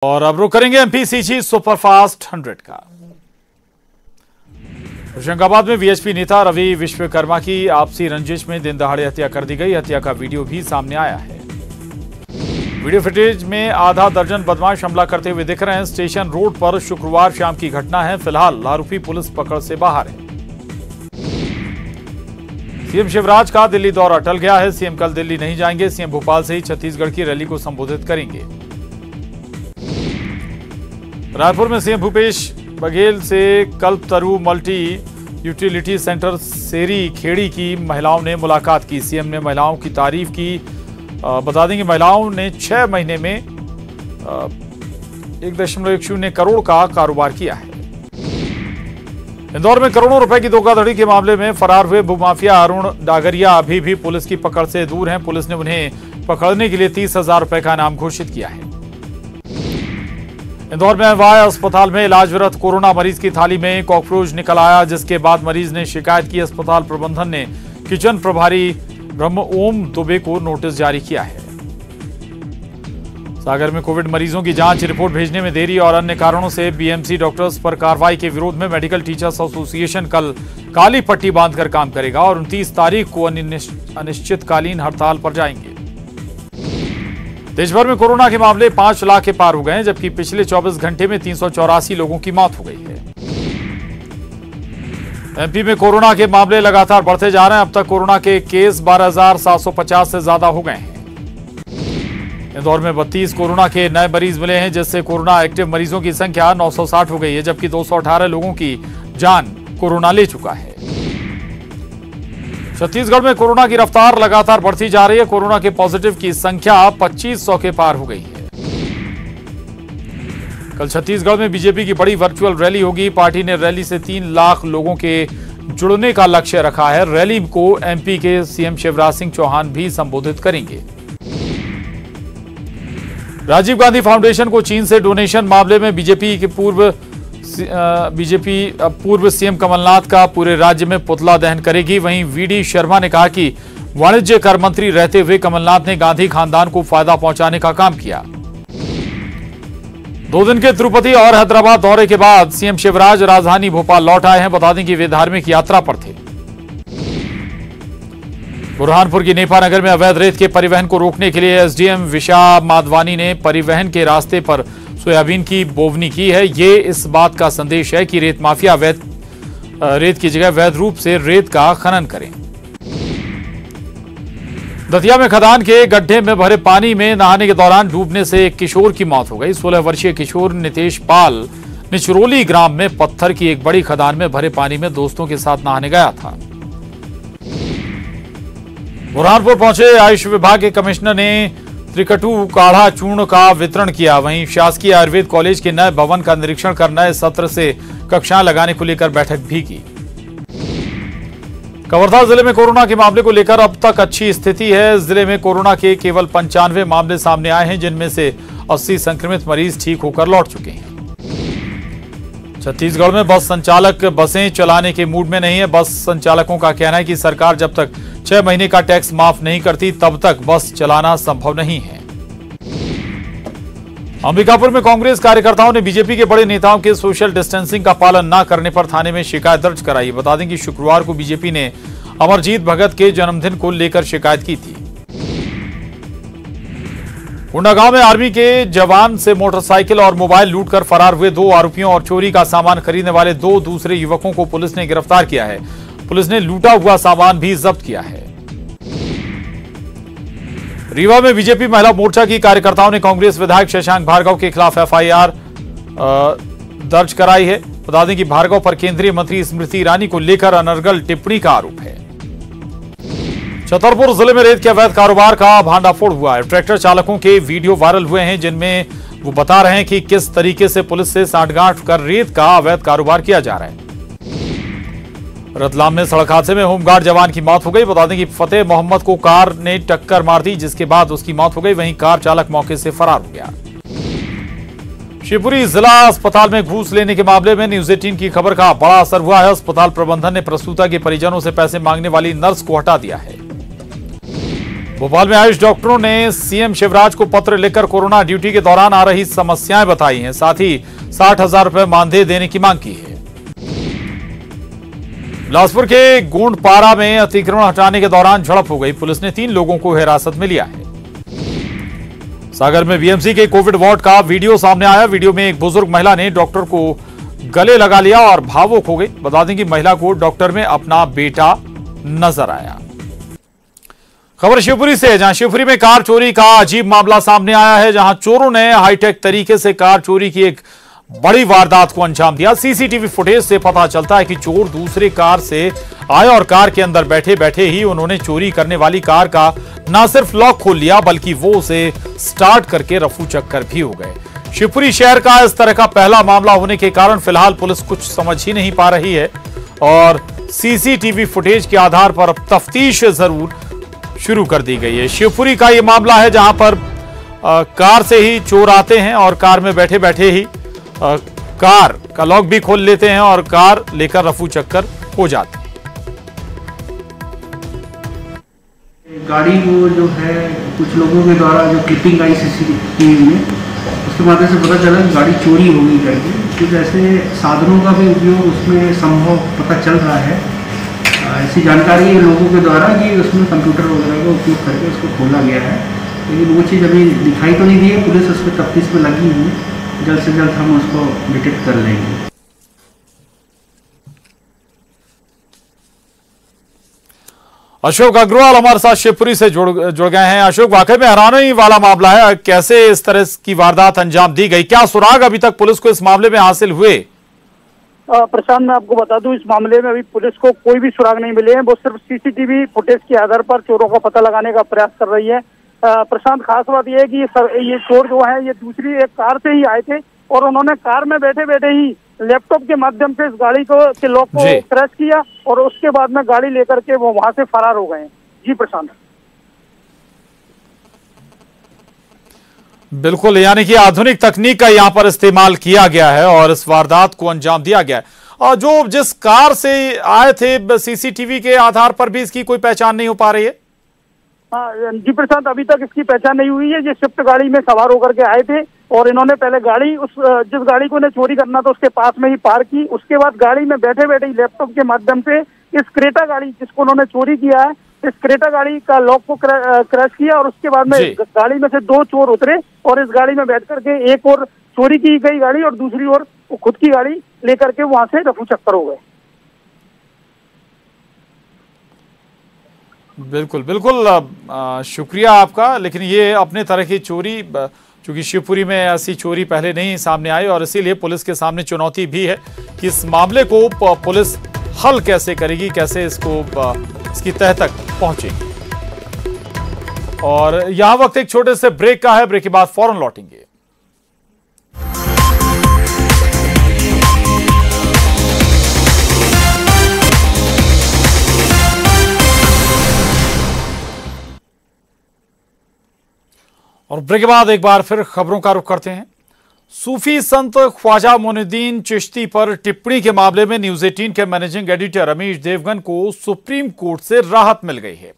और अब रुक करेंगे एमपीसीजी सुपरफास्ट 100 का। होशंगाबाद में वीएचपी नेता रवि विश्वकर्मा की आपसी रंजिश में दिन दहाड़े हत्या कर दी गई। हत्या का वीडियो भी सामने आया है। वीडियो फुटेज में आधा दर्जन बदमाश हमला करते हुए दिख रहे हैं। स्टेशन रोड पर शुक्रवार शाम की घटना है। फिलहाल आरोपी पुलिस पकड़ से बाहर है। सीएम शिवराज का दिल्ली दौरा टल गया है। सीएम कल दिल्ली नहीं जाएंगे। सीएम भोपाल से ही छत्तीसगढ़ की रैली को संबोधित करेंगे। रायपुर में सीएम भूपेश बघेल से कल्पतरु मल्टी यूटिलिटी सेंटर सेरी खेड़ी की महिलाओं ने मुलाकात की। सीएम ने महिलाओं की तारीफ की। बता दें कि महिलाओं ने 6 महीने में 1.10 करोड़ का कारोबार किया है। इंदौर में करोड़ों रुपए की धोखाधड़ी के मामले में फरार हुए भूमाफिया अरुण डागरिया अभी भी पुलिस की पकड़ से दूर हैं। पुलिस ने उन्हें पकड़ने के लिए 30,000 रुपए का इनाम घोषित किया है। इंदौर में वाया अस्पताल में इलाजरत कोरोना मरीज की थाली में कॉकरोच निकल आया, जिसके बाद मरीज ने शिकायत की। अस्पताल प्रबंधन ने किचन प्रभारी ब्रह्म ओम दुबे को नोटिस जारी किया है। सागर में कोविड मरीजों की जांच रिपोर्ट भेजने में देरी और अन्य कारणों से बीएमसी डॉक्टर्स पर कार्रवाई के विरोध में मेडिकल टीचर्स एसोसिएशन कल काली पट्टी बांधकर काम करेगा और 29 तारीख को अनिश्चितकालीन हड़ताल पर जाएंगे। देश भर में कोरोना के मामले 5 लाख के पार हो गए हैं, जबकि पिछले 24 घंटे में 384 लोगों की मौत हो गई है। एमपी में कोरोना के मामले लगातार बढ़ते जा रहे हैं। अब तक कोरोना के केस 12,750 से ज्यादा हो गए हैं। इंदौर में 32 कोरोना के नए मरीज मिले हैं, जिससे कोरोना एक्टिव मरीजों की संख्या 960 हो गई है, जबकि 218 लोगों की जान कोरोना ले चुका है। छत्तीसगढ़ में कोरोना की रफ्तार लगातार बढ़ती जा रही है। कोरोना के पॉजिटिव की संख्या 2500 के पार हो गई है। कल छत्तीसगढ़ में बीजेपी की बड़ी वर्चुअल रैली होगी। पार्टी ने रैली से 3 लाख लोगों के जुड़ने का लक्ष्य रखा है। रैली को एमपी के सीएम शिवराज सिंह चौहान भी संबोधित करेंगे। राजीव गांधी फाउंडेशन को चीन से डोनेशन मामले में बीजेपी पूर्व सीएम कमलनाथ का पूरे राज्य में पुतला दहन करेगी। वहीं वीडी शर्मा ने कहा कि वाणिज्य कर मंत्री रहते हुए कमलनाथ ने गांधी खानदान को फायदा पहुंचाने का काम किया। 2 दिन के तिरुपति और हैदराबाद दौरे के बाद सीएम शिवराज राजधानी भोपाल लौट आए हैं। बता दें कि वे धार्मिक यात्रा पर थे। बुरहानपुर की नेपा नगर में अवैध रेत के परिवहन को रोकने के लिए एसडीएम विशा माधवानी ने परिवहन के रास्ते पर सोयाबीन की बोवनी की है। ये इस बात का संदेश है कि रेत माफिया रेत की जगह वैध रूप से रेत का खनन करें। दतिया में खदान के गड्ढे में भरे पानी में नहाने के दौरान डूबने से एक किशोर की मौत हो गई। 16 वर्षीय किशोर नितेश पाल निचरोली ग्राम में पत्थर की एक बड़ी खदान में भरे पानी में दोस्तों के साथ नहाने गया था। बुरहानपुर पहुंचे आयुष विभाग के कमिश्नर ने त्रिकटु काढ़ा चूर्ण का वितरण किया। वहीं शासकीय आयुर्वेद कॉलेज के नए भवन का निरीक्षण कर नए सत्र से कक्षाएं लगाने को लेकर बैठक भी की। कवर्धा जिले में कोरोना के मामले को लेकर अब तक अच्छी स्थिति है। जिले में कोरोना के केवल 95 मामले सामने आए हैं, जिनमें से 80 संक्रमित मरीज ठीक होकर लौट चुके हैं। छत्तीसगढ़ में बस संचालक बसें चलाने के मूड में नहीं है। बस संचालकों का कहना है कि सरकार जब तक 6 महीने का टैक्स माफ नहीं करती तब तक बस चलाना संभव नहीं है। अंबिकापुर में कांग्रेस कार्यकर्ताओं ने बीजेपी के बड़े नेताओं के सोशल डिस्टेंसिंग का पालन न करने पर थाने में शिकायत दर्ज कराई। बता दें कि शुक्रवार को बीजेपी ने अमरजीत भगत के जन्मदिन को लेकर शिकायत की थी। कोंडागांव में आर्मी के जवान से मोटरसाइकिल और मोबाइल लूटकर फरार हुए 2 आरोपियों और चोरी का सामान खरीदने वाले 2 दूसरे युवकों को पुलिस ने गिरफ्तार किया है। पुलिस ने लूटा हुआ सामान भी जब्त किया है। रीवा में बीजेपी महिला मोर्चा की कार्यकर्ताओं ने कांग्रेस विधायक शशांक भार्गव के खिलाफ एफआईआर दर्ज कराई है। बता दें कि भार्गव पर केंद्रीय मंत्री स्मृति ईरानी को लेकर अनर्गल टिप्पणी का आरोप है। छतरपुर जिले में रेत के अवैध कारोबार का भांडाफोड़ हुआ है। ट्रैक्टर चालकों के वीडियो वायरल हुए हैं, जिनमें वो बता रहे हैं कि किस तरीके से पुलिस से सांठगांठ कर रेत का अवैध कारोबार किया जा रहा है। रतलाम में सड़क हादसे में होमगार्ड जवान की मौत हो गई। बता दें कि फतेह मोहम्मद को कार ने टक्कर मार दी, जिसके बाद उसकी मौत हो गई। वहीं कार चालक मौके से फरार हो गया। शिवपुरी जिला अस्पताल में घूस लेने के मामले में न्यूज 18 की खबर का बड़ा असर हुआ है। अस्पताल प्रबंधन ने प्रसूता के परिजनों से पैसे मांगने वाली नर्स को हटा दिया है। भोपाल में आयुष डॉक्टरों ने सीएम शिवराज को पत्र लिखकर कोरोना ड्यूटी के दौरान आ रही समस्याएं बताई हैं। साथ ही 60,000 रुपए मानदेय देने की मांग की है। बिलासपुर के गोंडपारा में अतिक्रमण हटाने के दौरान झड़प हो गई। पुलिस ने 3 लोगों को हिरासत में लिया है। सागर में बीएमसी के कोविड वार्ड का वीडियो सामने आया। वीडियो में एक बुजुर्ग महिला ने डॉक्टर को गले लगा लिया और भावुक हो गई। बता दें कि महिला को डॉक्टर में अपना बेटा नजर आया। खबर शिवपुरी से है, जहां शिवपुरी में कार चोरी का अजीब मामला सामने आया है, जहां चोरों ने हाईटेक तरीके से कार चोरी की एक बड़ी वारदात को अंजाम दिया। सीसीटीवी फुटेज से पता चलता है कि चोर दूसरे कार से आए और कार के अंदर बैठे बैठे ही उन्होंने चोरी करने वाली कार का न सिर्फ लॉक खोल लिया बल्कि वो उसे स्टार्ट करके रफू चक्कर भी हो गए। शिवपुरी शहर का इस तरह का पहला मामला होने के कारण फिलहाल पुलिस कुछ समझ ही नहीं पा रही है और सीसीटीवी फुटेज के आधार पर अब तफ्तीश जरूर शुरू कर दी गई है। शिवपुरी का यह मामला है जहां पर कार से ही चोर आते हैं और कार में बैठे बैठे ही कार का लॉक भी खोल लेते हैं और कार लेकर रफू चक्कर हो जाती है। गाड़ी को जो है कुछ लोगों के द्वारा जो क्लिपिंग आई सीसीटीवी में, उसके माध्यम से पता चला कि गाड़ी चोरी हो गई करके। कुछ ऐसे साधनों का भी उपयोग उसमें संभव पता चल रहा है। ऐसी जानकारी है लोगों के द्वारा कि उसमें कंप्यूटर वगैरह का उपयोग करके उसको खोला गया है, लेकिन वो चीज़ अभी दिखाई तो नहीं दी है। पुलिस उस पर तफ्तीश में लगी हुई है, जल्द से जल्द हम उसको डिटेक्ट कर लेंगे। अशोक अग्रवाल हमारे साथ शिवपुरी से जुड़ गए हैं। अशोक, वाकई में हैरानी वाला मामला है, कैसे इस तरह की वारदात अंजाम दी गई, क्या सुराग अभी तक पुलिस को इस मामले में हासिल हुए? प्रशांत, मैं आपको बता दूं, इस मामले में अभी पुलिस को कोई भी सुराग नहीं मिले हैं। वो सिर्फ सीसीटीवी फुटेज के आधार पर चोरों का पता लगाने का प्रयास कर रही है। प्रशांत, खास बात यह है कि ये चोर जो है ये दूसरी एक कार से ही आए थे और उन्होंने कार में बैठे बैठे ही लैपटॉप के माध्यम से इस गाड़ी के लॉक को क्रैश किया और उसके बाद में गाड़ी लेकर के वो वहां से फरार हो गए। जी प्रशांत। बिल्कुल, यानी कि आधुनिक तकनीक का यहां पर इस्तेमाल किया गया है और इस वारदात को अंजाम दिया गया है। और जो जिस कार से आए थे, सीसीटीवी के आधार पर भी इसकी कोई पहचान नहीं हो पा रही है? हाँ जी प्रशांत, अभी तक इसकी पहचान नहीं हुई है। ये स्विफ्ट गाड़ी में सवार होकर के आए थे और इन्होंने पहले गाड़ी जिस गाड़ी को इन्हें चोरी करना था उसके पास में ही पार्क की। उसके बाद गाड़ी में बैठे बैठे ही लैपटॉप के माध्यम से इस क्रेटा गाड़ी जिसको उन्होंने चोरी किया है, इस क्रेटा गाड़ी का लॉक को क्रैश किया और उसके बाद में गाड़ी में से 2 चोर उतरे और इस गाड़ी में बैठ करके एक और चोरी की गई गाड़ी और दूसरी ओर खुद की गाड़ी लेकर के वहां से रफू चक्कर हो गए। बिल्कुल बिल्कुल, शुक्रिया आपका। लेकिन ये अपने तरह की चोरी, चूंकि शिवपुरी में ऐसी चोरी पहले नहीं सामने आई और इसीलिए पुलिस के सामने चुनौती भी है कि इस मामले को पुलिस हल कैसे करेगी, कैसे इसकी तह तक पहुंचेगी। और यहां वक्त एक छोटे से ब्रेक का है, ब्रेक के बाद फौरन लौटेंगे। और ब्रेक के बाद एक बार फिर खबरों का रुख करते हैं। सूफी संत ख्वाजा मोइनुद्दीन चिश्ती पर टिप्पणी के मामले में न्यूज 18 के मैनेजिंग एडिटर अमीश देवगन को सुप्रीम कोर्ट से राहत मिल गई है।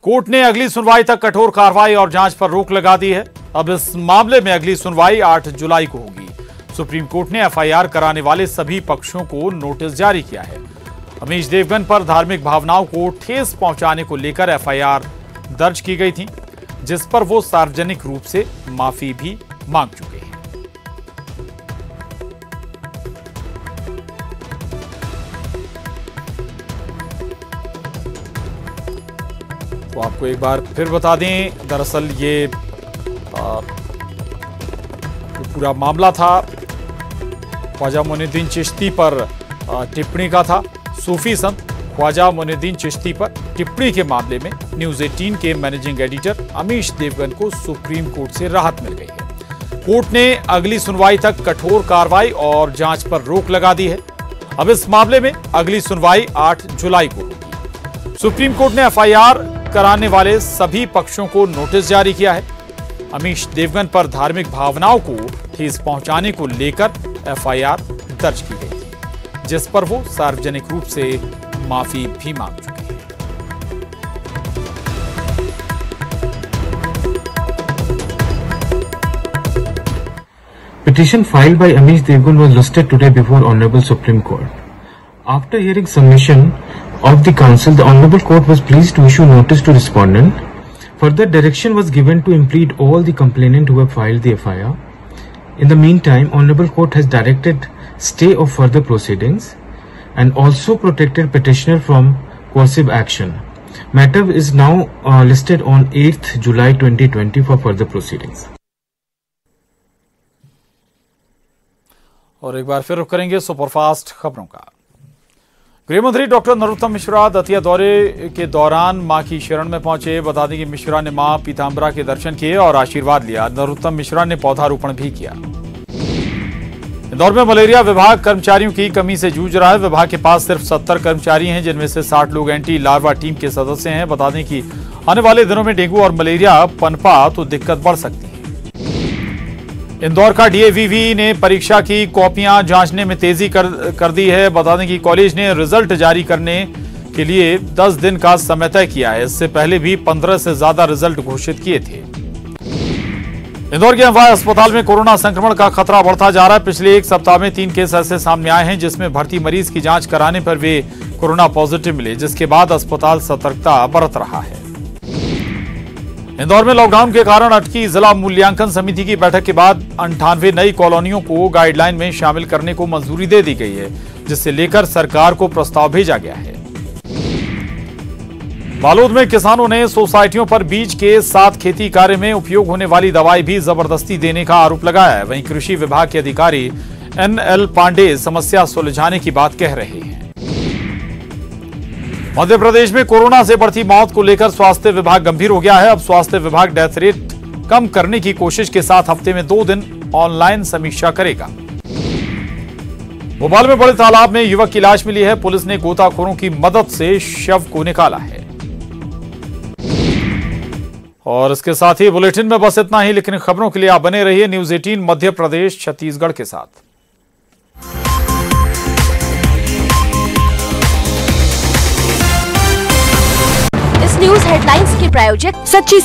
कोर्ट ने अगली सुनवाई तक कठोर कार्रवाई और जांच पर रोक लगा दी है। अब इस मामले में अगली सुनवाई 8 जुलाई को होगी। सुप्रीम कोर्ट ने एफआईआर कराने वाले सभी पक्षों को नोटिस जारी किया है। अमीश देवगन पर धार्मिक भावनाओं को ठेस पहुंचाने को लेकर एफआईआर दर्ज की गई थी, जिस पर वो सार्वजनिक रूप से माफी भी मांग चुके हैं। तो आपको एक बार फिर बता दें, दरअसल ये पूरा मामला था ख्वाजा मोइनुद्दीन चिश्ती पर टिप्पणी का था। सूफी संत ख्वाजा मोइनुद्दीन चिश्ती पर टिप्पणी के मामले में न्यूज 18 के मैनेजिंग एडिटर अमीश देवगन को सुप्रीम कोर्ट से राहत मिल गई है। कोर्ट ने अगली सुनवाई तक कठोर कार्रवाई और जांच पर रोक लगा दी है। अब इस मामले में अगली सुनवाई 8 जुलाई को होगी। सुप्रीम कोर्ट ने एफआईआर कराने वाले सभी पक्षों को नोटिस जारी किया है। अमीश देवगन पर धार्मिक भावनाओं को ठेस पहुंचाने को लेकर एफआईआर दर्ज की गई थी, जिस पर वो सार्वजनिक रूप से माफी भी मांग चुके हैं। petition filed by Amish Devgan was listed today before Honorable Supreme Court. After hearing submission of the counsel, the Honorable Court was pleased to issue notice to respondent. Further direction was given to implead all the complainant who have filed the FIR. In the meantime, Honorable Court has directed stay of further proceedings and also protected petitioner from coercive action. Matter is now listed on 8th July 2020 for further proceedings. और एक बार फिर रुख करेंगे superfast खबरों का। गृह मंत्री doctor Narottam Mishra Datia दौरे के दौरान मां की शरण में पहुंचे। बता दें कि मिश्रा ने मां पीताम्बरा के दर्शन किए और आशीर्वाद लिया। नरोत्तम मिश्रा ने पौधारोपण भी किया। इंदौर में मलेरिया विभाग कर्मचारियों की कमी से जूझ रहा है। विभाग के पास सिर्फ 70 कर्मचारी हैं, जिनमें से 60 लोग एंटी लार्वा टीम के सदस्य हैं। बता दें कि आने वाले दिनों में डेंगू और मलेरिया पनपा तो दिक्कत बढ़ सकती है। इंदौर का डीएवीवी ने परीक्षा की कॉपियां जांचने में तेजी कर दी है। बता दें कि कॉलेज ने रिजल्ट जारी करने के लिए 10 दिन का समय तय किया है। इससे पहले भी 15 से ज्यादा रिजल्ट घोषित किए थे। इंदौर के अमवाय अस्पताल में कोरोना संक्रमण का खतरा बढ़ता जा रहा है। पिछले एक सप्ताह में 3 केस ऐसे सामने आए हैं जिसमें भर्ती मरीज की जांच कराने पर वे कोरोना पॉजिटिव मिले, जिसके बाद अस्पताल सतर्कता बरत रहा है। इंदौर में लॉकडाउन के कारण अटकी जिला मूल्यांकन समिति की बैठक के बाद 98 नई कॉलोनियों को गाइडलाइन में शामिल करने को मंजूरी दे दी गई है, जिससे लेकर सरकार को प्रस्ताव भेजा गया है। बालोद में किसानों ने सोसाइटियों पर बीज के साथ खेती कार्य में उपयोग होने वाली दवाई भी जबरदस्ती देने का आरोप लगाया है। वहीं कृषि विभाग के अधिकारी NL पांडे समस्या सुलझाने की बात कह रहे हैं। मध्य प्रदेश में कोरोना से बढ़ती मौत को लेकर स्वास्थ्य विभाग गंभीर हो गया है। अब स्वास्थ्य विभाग डेथ रेट कम करने की कोशिश के साथ हफ्ते में 2 दिन ऑनलाइन समीक्षा करेगा। भोपाल में बड़े तालाब में युवक की लाश मिली है। पुलिस ने गोताखोरों की मदद से शव को निकाला है। और इसके साथ ही बुलेटिन में बस इतना ही, लेकिन खबरों के लिए आप बने रहिए न्यूज 18 मध्य प्रदेश छत्तीसगढ़ के साथ। इस न्यूज हेडलाइंस के प्रायोजक सच्ची